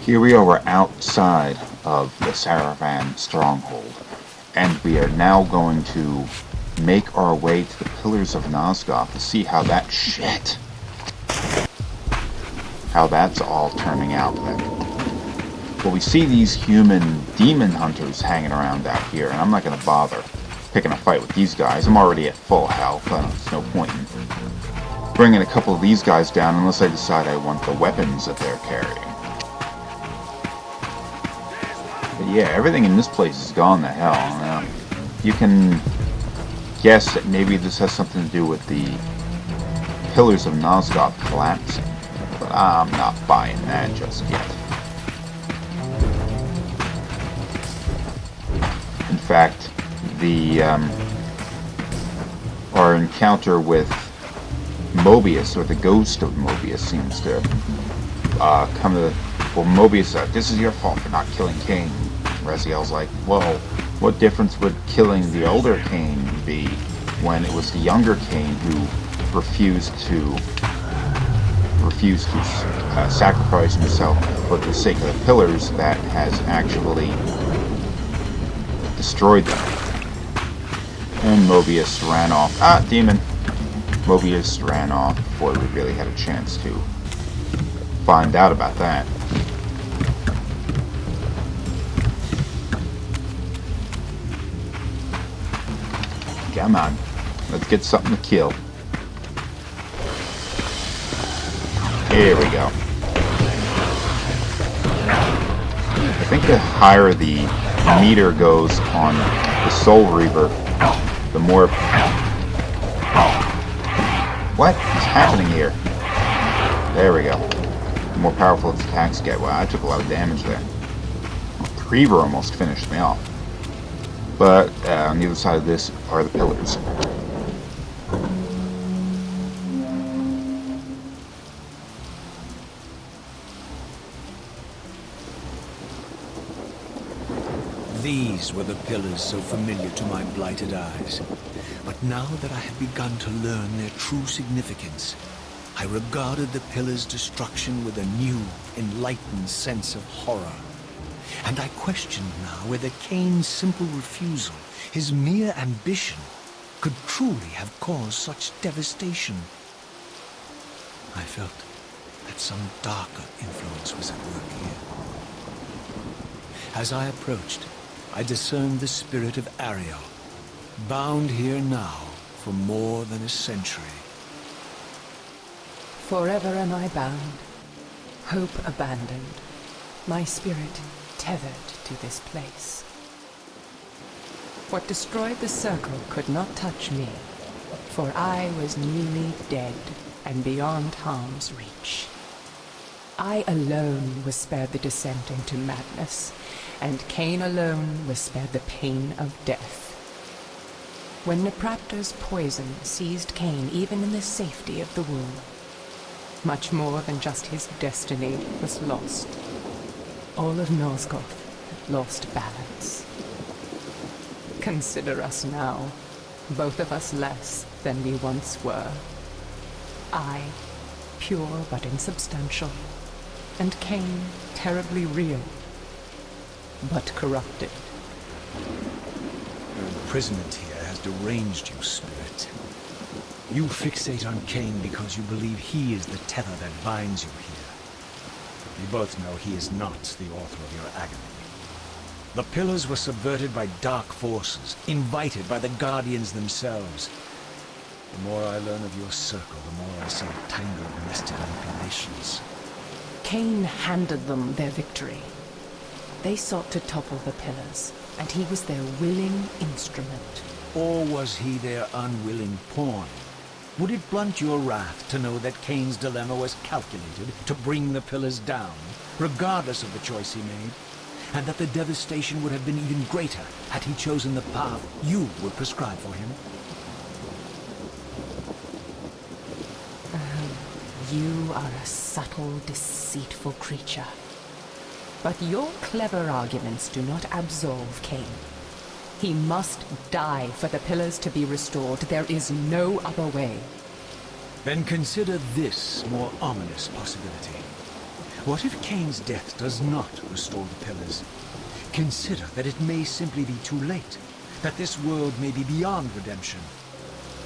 Here we are outside of the Saravan stronghold, and we are now going to make our way to the Pillars of Nosgoth to see how that's all turning out then. Well, we see these human demon hunters hanging around out here, and I'm not going to bother picking a fight with these guys. I'm already at full health, there's no point in bringing a couple of these guys down unless I decide I want the weapons that they're carrying. But yeah, everything in this place is gone to hell. Now, you can guess that maybe this has something to do with the Pillars of Nosgoth collapsing, but I'm not buying that just yet. In fact, our encounter with Mobius, or the ghost of Mobius, seems to come to... Well, Mobius, this is your fault for not killing Cain. Raziel's like, well, what difference would killing the older Cain be when it was the younger Cain who refused to sacrifice himself for the sake of the pillars that has actually destroyed them? And Mobius ran off. Demon! Mobius ran off before we really had a chance to find out about that. Come on, let's get something to kill. Here we go. I think the higher the meter goes on the Soul Reaver, the more... What is happening here? There we go. The more powerful its attacks get. Wow, I took a lot of damage there. The Reaver almost finished me off. But on the other side of this are the pillars. These were the pillars so familiar to my blighted eyes. But now that I had begun to learn their true significance, I regarded the pillars' destruction with a new, enlightened sense of horror. And I questioned now whether Cain's simple refusal, his mere ambition, could truly have caused such devastation. I felt that some darker influence was at work here. As I approached, I discerned the spirit of Ariel, bound here now for more than a century. Forever am I bound, hope abandoned, my spirit tethered to this place. What destroyed the circle could not touch me, for I was newly dead and beyond harm's reach. I alone was spared the descent into madness, and Cain alone was spared the pain of death. When Nepraptor's poison seized Cain even in the safety of the womb, much more than just his destiny was lost. All of Nosgoth had lost balance. Consider us now, both of us less than we once were. I, pure but insubstantial, and Cain, terribly real, but corrupted. Your imprisonment here has deranged you, spirit. You fixate on Cain because you believe he is the tether that binds you here. We both know he is not the author of your agony. The pillars were subverted by dark forces, invited by the Guardians themselves. The more I learn of your circle, the more I see a tangle of nested manipulations. Cain handed them their victory. They sought to topple the pillars, and he was their willing instrument. Or was he their unwilling pawn? Would it blunt your wrath to know that Cain's dilemma was calculated to bring the pillars down, regardless of the choice he made, and that the devastation would have been even greater had he chosen the path you would prescribe for him? You are a subtle, deceitful creature. But your clever arguments do not absolve Cain. He must die for the pillars to be restored. There is no other way. Then consider this more ominous possibility. What if Cain's death does not restore the pillars? Consider that it may simply be too late, that this world may be beyond redemption,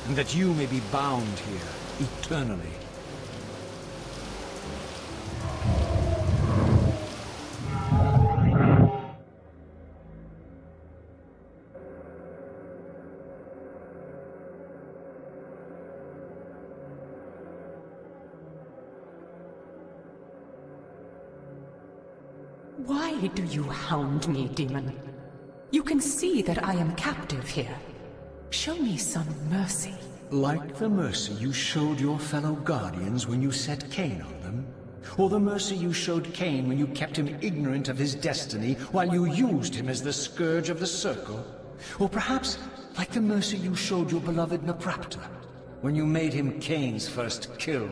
and that you may be bound here eternally. Why do you hound me, demon? You can see that I am captive here. Show me some mercy. Like the mercy you showed your fellow guardians when you set Cain on them? Or the mercy you showed Cain when you kept him ignorant of his destiny while you used him as the scourge of the circle? Or perhaps like the mercy you showed your beloved Naprapta when you made him Cain's first kill?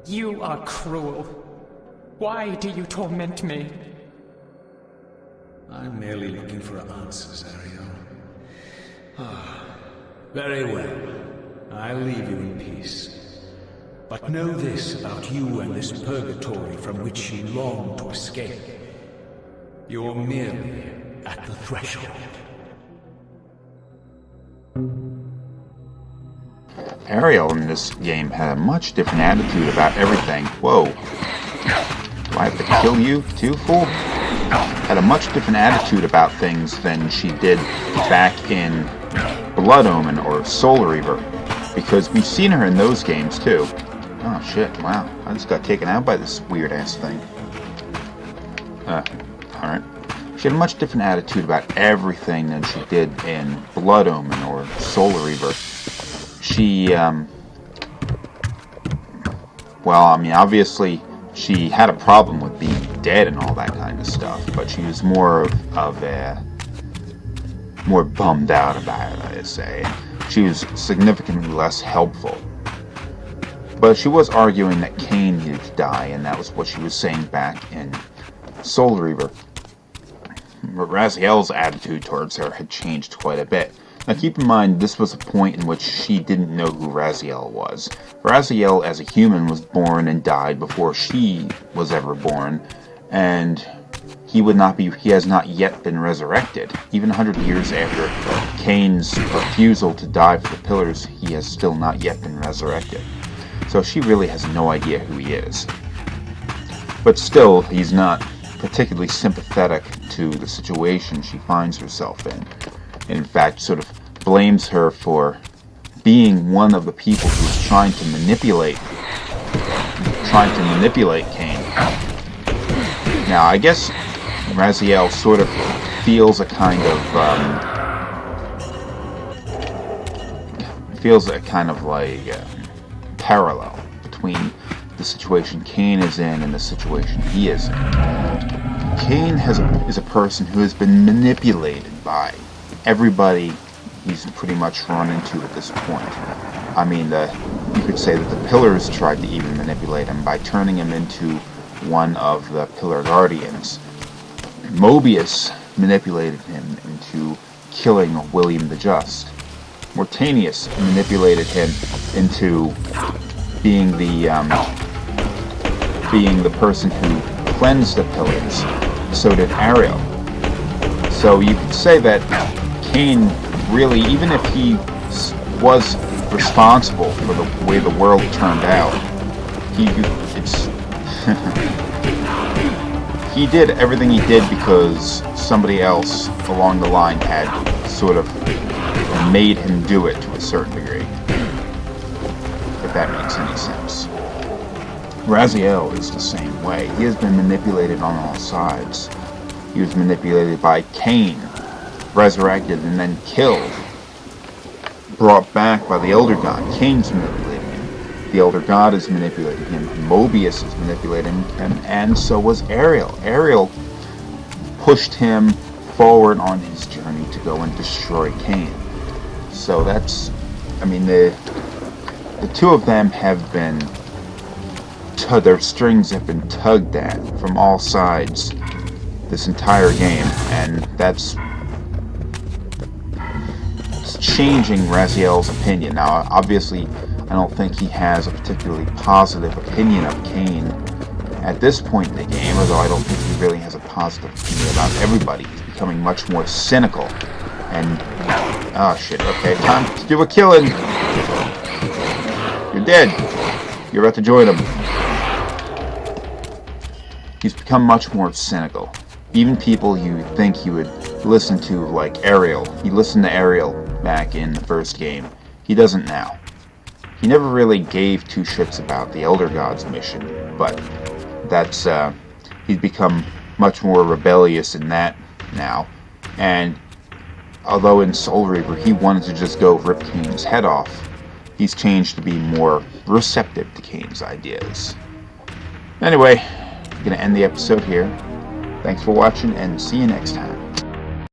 You are cruel. Why do you torment me? I'm merely looking for answers, Ariel. Very well. I'll leave you in peace. But know this about you and this purgatory from which you long to escape. You're merely at the threshold. Ariel in this game had a much different attitude about everything. Whoa. Do I have to kill you too, fool? Had a much different attitude about things than she did back in Blood Omen or Soul Reaver, because we've seen her in those games too. Oh shit, wow. I just got taken out by this weird ass thing. Alright. She had a much different attitude about everything than she did in Blood Omen or Soul Reaver. She, well, I mean, obviously, she had a problem with being dead and all that kind of stuff, but she was more bummed out about it, I'd say. She was significantly less helpful. But she was arguing that Cain needed to die, and that was what she was saying back in Soul Reaver. But Raziel's attitude towards her had changed quite a bit. Now keep in mind, this was a point in which she didn't know who Raziel was. Raziel, as a human, was born and died before she was ever born, and he has not yet been resurrected. Even 100 years after Cain's refusal to die for the pillars, he has still not yet been resurrected. So she really has no idea who he is. But still, he's not particularly sympathetic to the situation she finds herself in. In fact, sort of blames her for being one of the people who's trying to manipulate Cain. Now, I guess Raziel sort of feels a kind of parallel between the situation Cain is in and the situation he is in. Cain is a person who has been manipulated by everybody he's pretty much run into at this point. I mean, you could say that the pillars tried to even manipulate him by turning him into one of the pillar guardians. Mobius manipulated him into killing William the Just. Mortanius manipulated him into being the person who cleansed the pillars. So did Ariel. So you could say that Cain really, even if he was responsible for the way the world turned out, he did everything he did because somebody else along the line had sort of made him do it to a certain degree. If that makes any sense. Raziel is the same way. He has been manipulated on all sides. He was manipulated by Cain, resurrected and then killed, brought back by the Elder God. Cain's manipulating him. The Elder God is manipulating him. Mobius is manipulating him, and so was Ariel. Ariel pushed him forward on his journey to go and destroy Cain. So that's, I mean, the two of them have been, their strings have been tugged at from all sides this entire game, and that's changing Raziel's opinion. Now, obviously, I don't think he has a particularly positive opinion of Cain at this point in the game, although I don't think he really has a positive opinion about everybody, he's becoming much more cynical. And, oh shit, okay, time to do a killing. You're dead. You're about to join him. He's become much more cynical. Even people you think you would listen to, like Ariel. He listened to Ariel back in the first game. He doesn't now. He never really gave two shits about the Elder Gods mission, but that's, he's become much more rebellious in that now. And although in Soul Reaver he wanted to just go rip Kane's head off, he's changed to be more receptive to Kane's ideas. Anyway, I'm going to end the episode here. Thanks for watching, and see you next time.